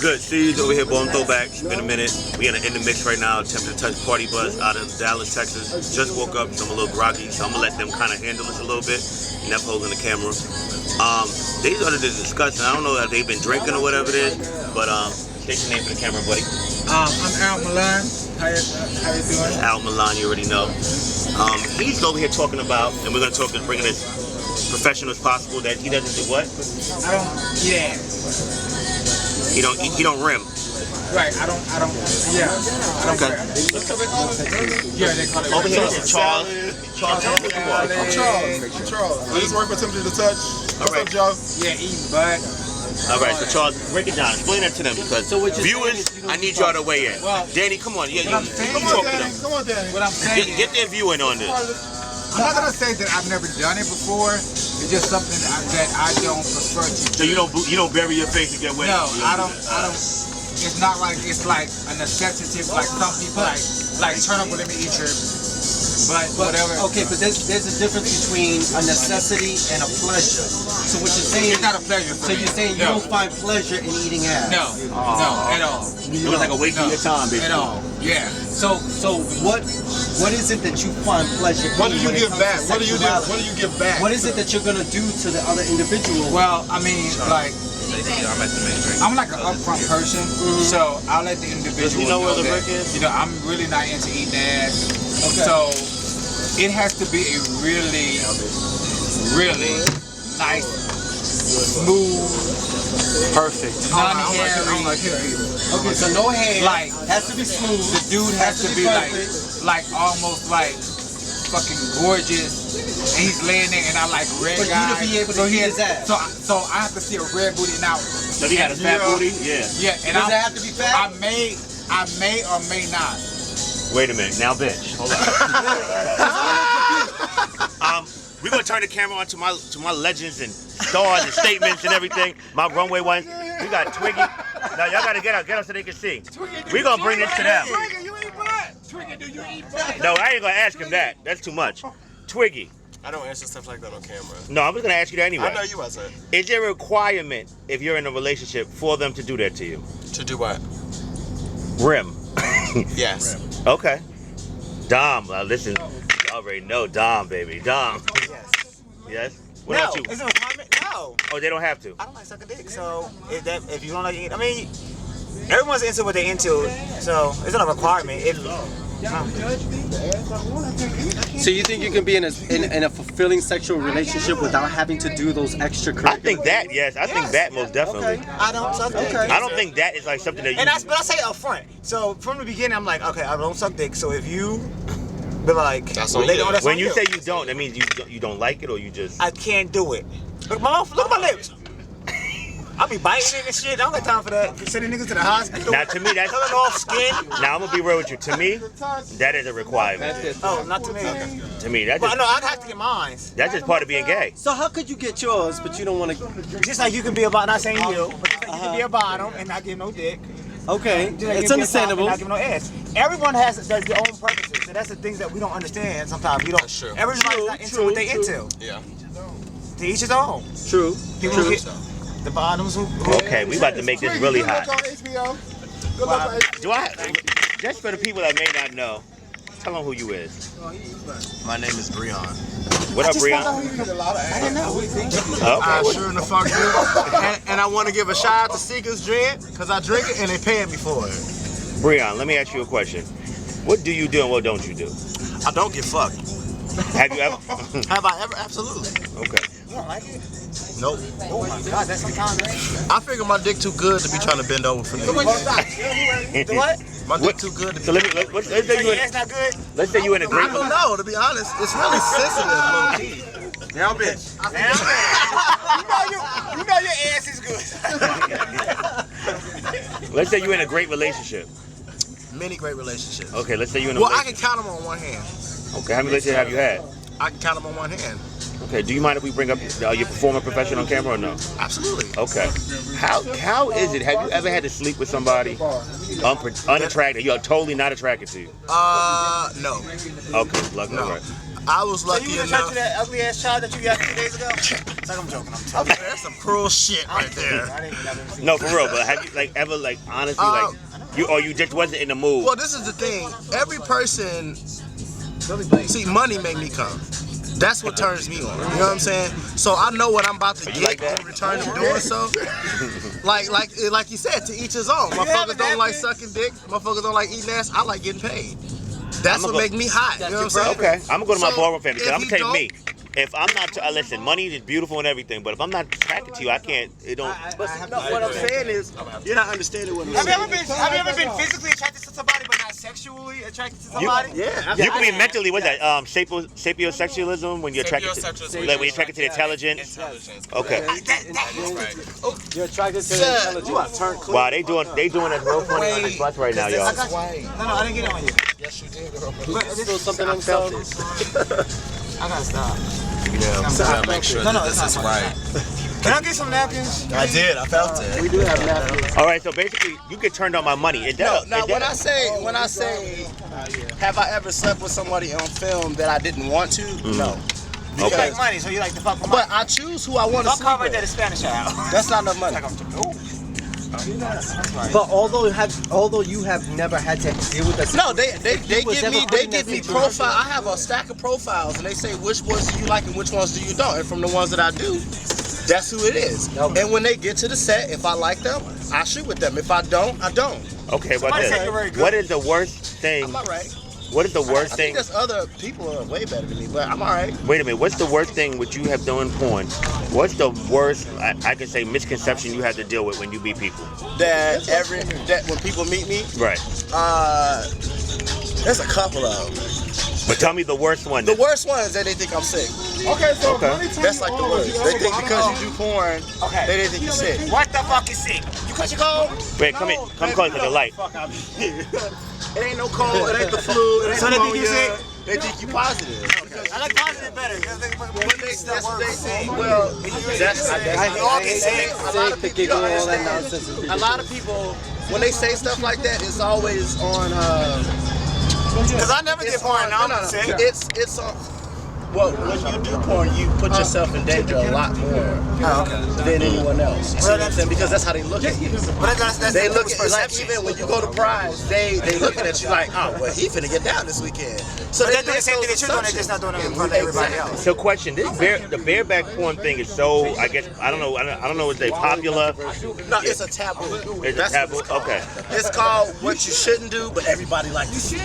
good? Steve's over here, Ballroom Throwbacks. Been a minute. We in the mix right now, attempting to touch Party Bus out of Dallas, Texas. Just woke up, so I'm a little groggy, so I'm gonna let them kind of handle this a little bit. Never holding the camera. These are the discussion. I don't know if they've been drinking or whatever it is, but state your name for the camera, buddy. I'm Al Milan. How you doing? Al Milan, you already know. He's over here talking about, and we're gonna talk and bringing this professional as possible. That he doesn't do what? Yeah. He don't rim. Right, I don't, yeah. I don't Okay. Yeah, they call it. Over here is Charles. Charles, tell me who you are. I'm Charles. I just work for Temperature to Touch. What's up, Joe? Yeah, eating bud. All right, so Charles, break it down. Explain that to them because viewers, I need y'all to weigh in. Well, Danny, come on. Yeah, come talk to them. Come on, Danny. What I'm saying Get their viewing on this. I'm not gonna say that I've never done it before. It's just something that I don't prefer to do. So you don't bury your face and get wet. No, I don't. It's not like it's like a necessity. Like some people like turn up with me eat your. But whatever. Okay, but there's a difference between a necessity and a pleasure. So what you're saying? It's not a pleasure. So you're saying you don't find pleasure in eating ass? No, no, at all. It was like a waste of your time, basically. At all. Yeah. So what is it that you find pleasure in? What do you when it give comes back? to What do you do? sexuality? What do you give back? What is it that you're gonna do to the other individual? Well, I mean, like, I'm like an upfront person, so I'll let the individual Does he know where the that, brick is? you know, I'm really not into eating ass. Okay. So it has to be a really, really nice, smooth, Perfect. non-hairy. Okay, so no hair. Like, has to be smooth. the dude has to be like almost like fucking gorgeous, and he's laying there, and I like red For you guys. to be able to eat his ass. So I have to see a red booty now. So he got a fat booty? Yeah. Yeah, and Does it have to be fat? I may or may not. Wait a minute. Now, bitch. Hold on. We're gonna turn the camera on to my legends and stars and statements and everything. My runway ones. We got Twiggy. Now y'all gotta get up so they can see. We're gonna bring this to them. Twiggy, you eat butt? Twiggy, do you eat butt? No, I ain't gonna ask him that. That's too much. Twiggy. I don't answer stuff like that on camera. No, I was gonna ask you that anyway. I know you wasn't. Is there a requirement if you're in a relationship for them to do that to you? To do what? Rim. Yes. Okay. Dom, listen. You already know Dom, baby. Dom. Yes. Yes. What No, about you? it's a requirement. No, Oh, they don't have to. I don't like sucking dick. So if you don't like it, I mean, everyone's into what they're into. So it's not a requirement. So you think you can be in a fulfilling sexual relationship without having to do those extracurricular? I think that, yes. I think that most definitely. Okay. I don't suck dick. Okay. I don't think that is like something that you. But I say it up front. So from the beginning, I'm like, okay, I don't suck dick. So if you be like, That's on later you. on, that's when on you say you don't, that means you don't like it or you just. I can't do it. Look at my mouth. Look at my lips. I be biting it and shit. I don't got time for that. Sending niggas to the hospital. Now to me that's. Cutting off skin. Now I'm gonna be real with you. To me, that is a requirement. Oh, not to me. To me, that's But just, no, I'd have to get mine. that's just part of being gay. So how could you get yours, but you don't want to? Just like you can be about, not saying you, but just like you can be a bottom and not give no dick. Okay, Just like you it's can be a top and understandable. not give no ass. Everyone has their own purposes, so that's the things that we don't understand sometimes. You don't. That's true. Everybody's not into what they into. Yeah. To each his own. True. People who get the bottoms who. Okay, we about to make this really hot. Good luck on HBO. Do I? Just for the people that may not know, tell them who you is. My name is Breon. What up, Breon? I didn't know. I Okay. sure in the fuck do. And I want to give a shout out to Seeker's Drink, because I drink it and they paying me for it. Breon, let me ask you a question. What do you do and what don't you do? I don't get fucked. Have you ever? Have I ever? Absolutely. Okay. You don't like it? Nope. Oh my God, that's sometimes. I figure my dick too good to be trying to bend over for When niggas. you stop. The what? My dick too good to So be. let's So say you your in, ass not good? let's say you in a I great. don't know, to be honest. It's really sensitive, low key. Now, bitch. You know your ass is good. Let's say you're in a great relationship. Many great relationships. Okay, let's say you're in a Well, I relationship. can count them on one hand. Okay, how many relationships have you had? I can count them on one hand. Okay, do you mind if we bring up your performing profession on camera or no? Absolutely. Okay. How is it? Have you ever had to sleep with somebody unattracted? You're totally not attracted to you. No. Okay, lucky. No. Right. I was So lucky you was enough. to that ugly ass child that you got 2 days ago? I'm joking. That's some cruel shit right there. No, for real. But have you like ever like honestly like you just wasn't in the mood? Well, this is the thing. Every person, see, money make me come. That's what turns me on. You know what I'm saying? So I know what I'm about to get in return of doing so. Like you said, to each his own. Motherfuckers don't like sucking dick. Motherfuckers don't like eating ass. I like getting paid. That's what make me hot. You know what I'm saying? Okay, I'm gonna go to my ballroom family. if I'm he gonna tell you don't- me. If I'm not, listen, money is beautiful and everything, but if I'm not attracted to you, I can't. It don't. No, what I'm saying is, you're not understanding what I'm saying. Have you ever been physically attracted to somebody but not sexually attracted to somebody? Yeah. You can be mentally. What's that? Sapiosexualism when you're attracted to, like when you're attracted to the intelligence. Okay. You're attracted to the intelligence. Wow, they doing us real funny on this bus right now, y'all. No, I didn't get it on you. Yes, you did. Still something unselfish. I gotta stop. Yeah, I'm trying to make sure No, that it's this is not. right. Can I get some napkins? I did. I felt it. We do have napkins. All right, so basically, you get turned on my money. Now, when I say, have I ever slept with somebody on film that I didn't want to? No. You like money, so you like to fuck with money. But I choose who I want to Don't sleep call right there with. the Spanish out. That's not enough money. But although you have never had to deal with that. No, they was give ever me put in that profile. I have a stack of profiles, and they say which ones do you like and which ones do you don't. And from the ones that I do, that's who it is. Okay. And when they get to the set, if I like them, I shoot with them. If I don't, I don't. Okay, but Somebody said you're very this. good. What is the worst thing? I'm all right. What is the worst I thing? think there's other people who are way better than me, but I'm all right. Wait a minute. What's the worst thing what you have done porn? What's the worst, I can say, misconception you have to deal with when you meet people? That when people meet me, Right. there's a couple of them. But tell me the worst one. The worst one is that they think I'm sick. Okay, so Okay. That's like the worst. They think because you do porn, Okay. they think you're sick. What the fuck is sick? You cut your cold? Wait, come in. Come close to the light. It ain't no cold, it ain't the flu, it ain't So they think you pneumonia. sick? They think you positive. I like positive better. Because That's what they say. Well, that's a lot of people don't understand. A lot of people, when they say stuff like that, it's always on. Because I never did porn. Now I'm sick. It's on. Well, when you do porn, you put yourself in danger a lot more than anyone else. You see what I'm saying? Because that's how they look at you. But that's They the look people's at like perception. even when you go to Prize, they looking at you like, oh, well, he finna get down this weekend. So But they they're doing the same thing that you're doing. They're just not doing it in front of everybody else. So, question: the bareback porn thing is so. I guess I don't know. Is they popular? No, it's a taboo. It's a That's taboo. what it's called. Okay. It's called what you shouldn't do, but everybody likes to do.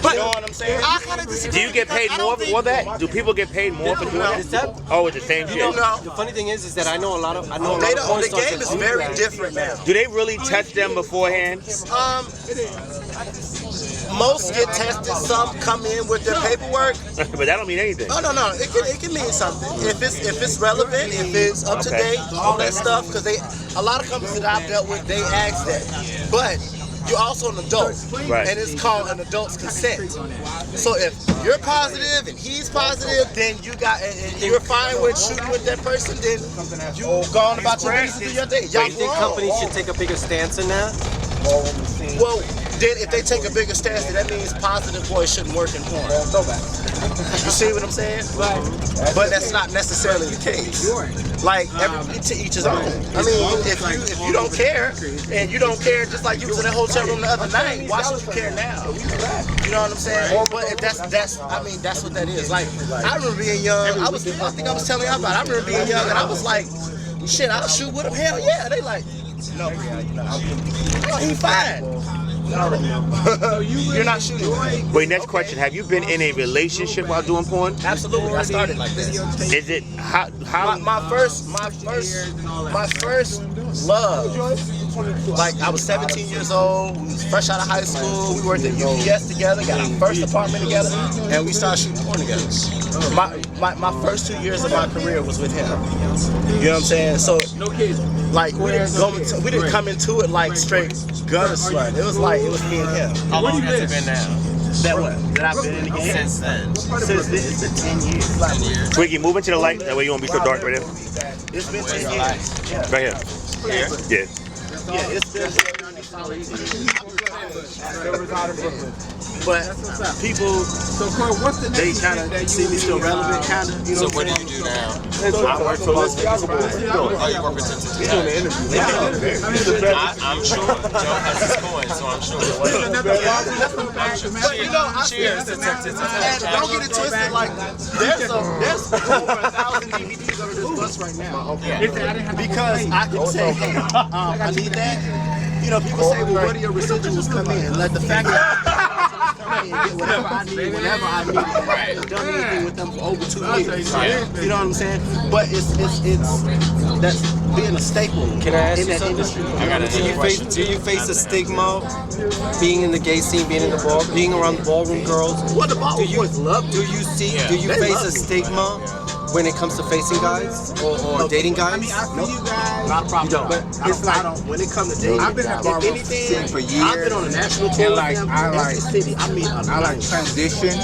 But You know what I'm saying? I kind of disagree. Do you get paid more for that? Do people get paid more for doing Is that? that? Oh, it's the same shit. No. The funny thing is that I know a lot of porn The stars game that is do very that. different now. Do they really touch them beforehand? Most get tested. Some come in with their paperwork. But that don't mean anything. Oh no, it can mean something if it's relevant, if it's up to date, all that stuff. Because a lot of companies that I've dealt with, they ask that. But you're also an adult, Right. and it's called an adult's consent. So if you're positive and he's positive, then and you're fine with shooting with that person, then you go on about your business and do your thing. Do Y'all you think grown. companies should take a bigger stance in that? Well, then if they take a bigger stance, then that means positive boys shouldn't work in porn. You see what I'm saying? But that's not necessarily the case. Like to each his own. I mean, if you don't care, and you don't care just like you was in that hotel room the other night, why should you care now? You know what I'm saying? But if that's what that is. Like I remember being young. I think I was telling y'all about it. I remember being young, and I was like, shit, I'll shoot with him. Hell yeah. They like, no, he fine. You're not shooting. Wait, next question. Have you been in a relationship while doing porn? Absolutely, I started like this. Is it how My first love. Like I was 17 years old. We was fresh out of high school. We worked at UPS together. Got our first apartment together, and we started shooting porn together. My first 2 years of my career was with him. You know what I'm saying? So, like we didn't come into it like straight gutter slut. It was me and him. How long has it been now? That I've been in the game Since then. since then. It's been 10 years. 10 years. Twiggy, move into the light. That way you won't be so dark right there. It's been 10 years. Right here. Here? Yeah. Yeah, it's been but people, they kind of see me still relevant, kind of. You know. So what do you do now? I work for Las Vegas. Oh, you work with Tinted. I'm sure. Joe has his coin, so I'm sure. But you know, Cheers to Tinted. and don't get it twisted. Like there's over 1,000 DVDs under this bus right now. Because I can say, hey, I need that. You know, people say, well, where do your residuals come in? Let the fact that come in and get whatever I need, whenever I need it. I haven't done anything with them for over 2 years. You know what I'm saying? But it's that's being a staple Can I ask in you that something? industry. Do you face a stigma being in the gay scene, being in the ball, being around the ballroom girls? What the ballroom boys love? Do you see? Do you They face love a me. stigma when it comes to facing guys or dating guys? I mean, I feel you guys. Not a problem. You don't. But it's like when it comes to dating, I've been at if ballroom anything, for years. I've been on a national tour And like, with them. I Every like- city, I mean, I like transition,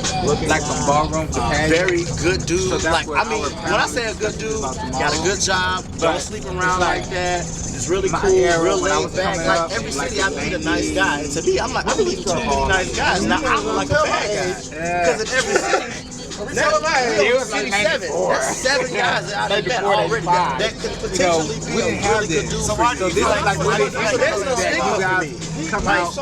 like from ballroom to pageant. very good dude. So that's Like, what I mean, our when I say a good dude, about tomorrow. got a good job, don't sleep around like that. It's really My cool, era real when I laid was back. coming Like up, every like city, I the meet a nice guy. And to me, I'm like, I'm meeting too many nice guys. Now I look like a bad guy because in every city. Now, It was city like 7. 94. That's 7 guys that I met 94, already 95. that could potentially be we a didn't have really good this. dude So for why you. do you feel like So there's no that stigma you for guys me. come Like, out?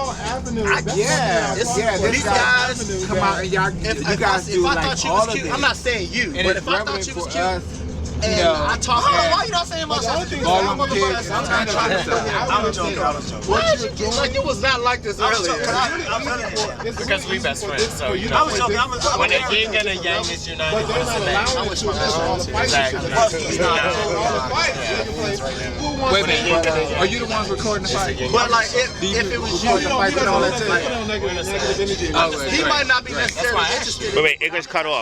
These guys come out and y'all, you guys do if I like thought you all was of cute, this. I'm not saying you, And but it's if I thought relevant you was for cute, us, and you know, I talk, hold on, why you not saying my shit? ballroom kids, I'm trying to I was joking. Why is you like it was not like this earlier? Because we best friends, so you I know. was joking. When a yin and a yang is united, it's a man. I wish my best friend Exactly. He's not. Wait a minute, are you the ones recording the fight? But like, if it was you, Record the fight and all that too? he might not be necessarily interested. Wait, it gets cut off.